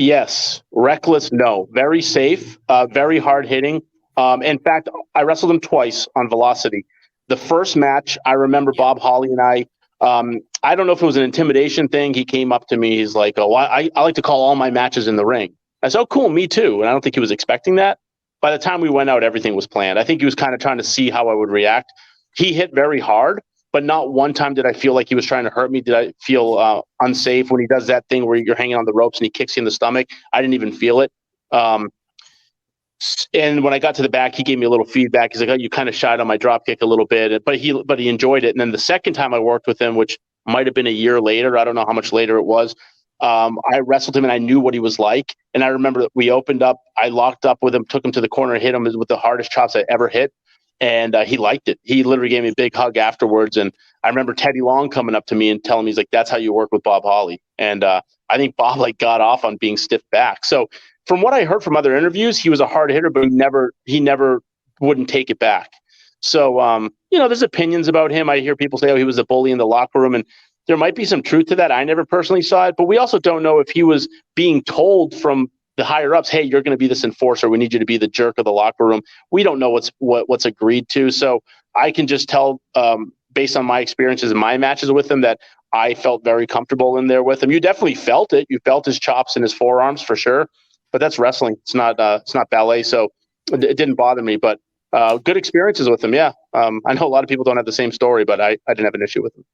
Yes. Reckless, no. Very safe, very hard hitting. In fact, I wrestled him twice on Velocity. The first match, I remember Bob Holly and I don't know if it was an intimidation thing. He came up to me. He's like, "Oh, I like to call all my matches in the ring." I said, "Oh, cool, me too." And I don't think he was expecting that. By the time we went out, everything was planned. I think he was kind of trying to see how I would react. He hit very hard, but not one time did I feel like he was trying to hurt me. Did I feel unsafe when he does that thing where you're hanging on the ropes and he kicks you in the stomach? I didn't even feel it. Um, and when I got to the back, he gave me a little feedback. He's like, "Oh, you kind of shied on my drop kick a little bit," but he enjoyed it. And then the second time I worked with him, which might have been a year later, I don't know how much later it was. I wrestled him and I knew what he was like. And I remember that we opened up, I locked up with him, took him to the corner, hit him with the hardest chops I ever hit. And he liked it. He literally gave me a big hug afterwards. And I remember Teddy Long coming up to me and telling me, he's like, "That's how you work with Bob Holly." And I think Bob got off on being stiff back. So from what I heard from other interviews, he was a hard hitter, but he never wouldn't take it back. So, there's opinions about him. I hear people say, "Oh, he was a bully in the locker room." And there might be some truth to that. I never personally saw it, but we also don't know if he was being told from the higher ups, "Hey, you're going to be this enforcer. We need you to be the jerk of the locker room." We don't know what's agreed to. So I can just tell, based on my experiences in my matches with him, that I felt very comfortable in there with him. You definitely felt it. You felt his chops and his forearms for sure. But that's wrestling. It's not ballet. So it didn't bother me. But good experiences with him. Yeah. I know a lot of people don't have the same story, but I didn't have an issue with him.